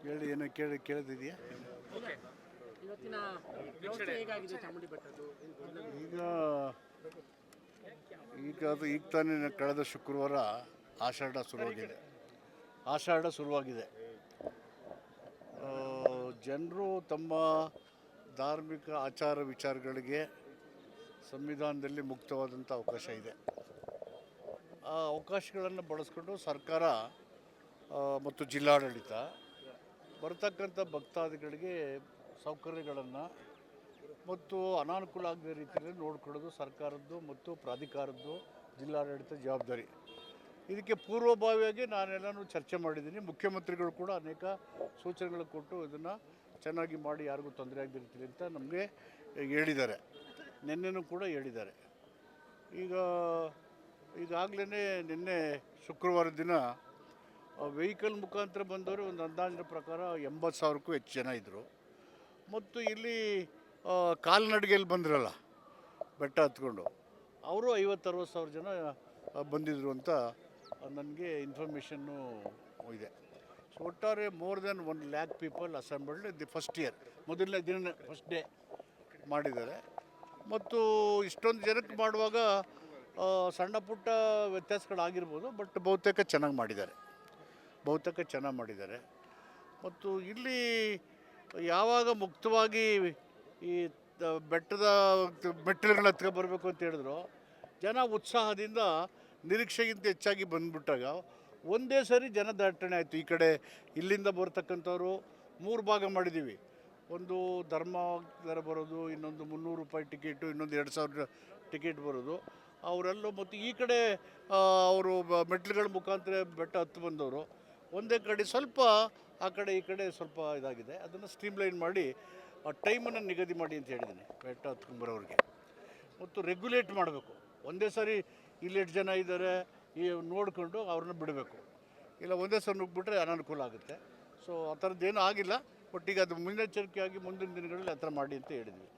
ಹೇಳಿ, ಏನೋ ಕೇಳಿದೆಯಾ? ಇವತ್ತಿನ ವ್ಯವಸ್ಥೆ ಹೇಗಾಗಿದೆ ಚಾಮುಂಡಿ ಬೆಟ್ಟದ್ದು? ಈಗ ತಾನೇ ಕಳೆದ ಶುಕ್ರವಾರ ಆಷಾಢ ಶುರುವಾಗಿದೆ. ಜನರು ತಮ್ಮ ಧಾರ್ಮಿಕ ಆಚಾರ ವಿಚಾರಗಳಿಗೆ ಸಂವಿಧಾನದಲ್ಲಿ ಮುಕ್ತವಾದಂಥ ಅವಕಾಶ ಇದೆ. ಆ ಅವಕಾಶಗಳನ್ನು ಬಳಸ್ಕೊಂಡು ಸರ್ಕಾರ ಮತ್ತು ಜಿಲ್ಲಾಡಳಿತ ಬರ್ತಕ್ಕಂಥ ಭಕ್ತಾದಿಗಳಿಗೆ ಸೌಕರ್ಯಗಳನ್ನು ಮತ್ತು ಅನಾನುಕೂಲ ಆಗದ ರೀತಿಯಲ್ಲಿ ನೋಡ್ಕೊಳ್ಳೋದು ಸರ್ಕಾರದ್ದು ಮತ್ತು ಪ್ರಾಧಿಕಾರದ್ದು, ಜಿಲ್ಲಾಡಳಿತ ಜವಾಬ್ದಾರಿ. ಇದಕ್ಕೆ ಪೂರ್ವಭಾವಿಯಾಗಿ ನಾನೆಲ್ಲನೂ ಚರ್ಚೆ ಮಾಡಿದ್ದೀನಿ. ಮುಖ್ಯಮಂತ್ರಿಗಳು ಕೂಡ ಅನೇಕ ಸೂಚನೆಗಳು ಕೊಟ್ಟು ಇದನ್ನು ಚೆನ್ನಾಗಿ ಮಾಡಿ, ಯಾರಿಗೂ ತೊಂದರೆ ಆಗದ ರೀತಿಯಲ್ಲಿ ಅಂತ ನಮಗೆ ಹೇಳಿದ್ದಾರೆ. ನಿನ್ನೆನೂ ಕೂಡ ಹೇಳಿದ್ದಾರೆ. ಈಗಾಗಲೇ ನಿನ್ನೆ ಶುಕ್ರವಾರ ದಿನ ವೆಹಿಕಲ್ ಮುಖಾಂತರ ಬಂದವರು ಒಂದು ಅಂದಾಜಿನ ಪ್ರಕಾರ 80,000ಕ್ಕೂ ಹೆಚ್ಚು ಜನ ಇದ್ದರು. ಮತ್ತು ಇಲ್ಲಿ ಕಾಲ್ನಡಿಗೆಯಲ್ಲಿ ಬಂದ್ರಲ್ಲ ಬೆಟ್ಟ ಹತ್ಕೊಂಡು, ಅವರು 50-60 ಜನ ಬಂದಿದ್ದರು ಅಂತ ನನಗೆ ಇನ್ಫಾರ್ಮೇಷನ್ನು ಇದೆ. ಸೊ ಒಟ್ಟಾರೆ more than 1 lakh people assembled the first year, ಮೊದಲನೇ ದಿನ ಫಸ್ಟ್ ಡೇ ಮಾಡಿದ್ದಾರೆ. ಮತ್ತು ಇಷ್ಟೊಂದು ಜನಕ್ಕೆ ಮಾಡುವಾಗ ಸಣ್ಣ ಪುಟ್ಟ ವ್ಯತ್ಯಾಸಗಳಾಗಿರ್ಬೋದು, ಬಟ್ ಬಹುತೇಕ ಚೆನ್ನಾಗಿ ಮಾಡಿದ್ದಾರೆ. ಮತ್ತು ಇಲ್ಲಿ ಯಾವಾಗ ಮುಕ್ತವಾಗಿ ಈ ಬೆಟ್ಟದ ಮೆಟ್ಟಿಲುಗಳ ಹತ್ರ ಬರಬೇಕು ಅಂತ ಹೇಳಿದ್ರು, ಜನ ಉತ್ಸಾಹದಿಂದ ನಿರೀಕ್ಷೆಗಿಂತ ಹೆಚ್ಚಾಗಿ ಬಂದುಬಿಟ್ಟಾಗ ಒಂದೇ ಸರಿ ಜನ ದಟ್ಟಣೆ ಆಯಿತು. ಈ ಕಡೆ ಇಲ್ಲಿಂದ ಬರ್ತಕ್ಕಂಥವ್ರು 3 ಭಾಗ ಮಾಡಿದ್ದೀವಿ. ಒಂದು ಧರ್ಮ ದರ ಬರೋದು, ಇನ್ನೊಂದು 300 ರೂಪಾಯಿ ಟಿಕೆಟು, ಇನ್ನೊಂದು 2,000 ಟಿಕೆಟ್ ಬರೋದು ಅವರೆಲ್ಲೂ. ಮತ್ತು ಈ ಕಡೆ ಅವರು ಮೆಟ್ಟಿಲುಗಳ ಮುಖಾಂತರ ಬೆಟ್ಟ ಹತ್ತು ಬಂದವರು ಒಂದೇ ಕಡೆ, ಸ್ವಲ್ಪ ಆ ಕಡೆ ಈ ಕಡೆ ಸ್ವಲ್ಪ ಇದಾಗಿದೆ. ಅದನ್ನು ಸ್ಟ್ರೀಮ್ಲೈನ್ ಮಾಡಿ ಆ ಟೈಮನ್ನು ನಿಗದಿ ಮಾಡಿ ಅಂತ ಹೇಳಿದ್ದೀನಿ ಬೆಟ್ಟ ಹತ್ಕೊಂಬರೋರಿಗೆ. ಮತ್ತು ರೆಗ್ಯುಲೇಟ್ ಮಾಡಬೇಕು. ಒಂದೇ ಸಾರಿ ಇಲ್ಲಿ ಎಷ್ಟು ಜನ ಇದ್ದಾರೆ ನೋಡಿಕೊಂಡು ಅವ್ರನ್ನ ಬಿಡಬೇಕು. ಇಲ್ಲ ಒಂದೇ ಸಲ ನುಗ್ಗಿಬಿಟ್ರೆ ಅನಾನುಕೂಲ ಆಗುತ್ತೆ. ಸೊ ಆ ಥರದ್ದೇನೂ ಆಗಿಲ್ಲ. ಬಟ್ ಈಗ ಅದು ಮುನ್ನೆಚ್ಚರಿಕೆಯಾಗಿ ಮುಂದಿನ ದಿನಗಳಲ್ಲಿ ಆ ಥರ ಮಾಡಿ ಅಂತ ಹೇಳಿದ್ವಿ.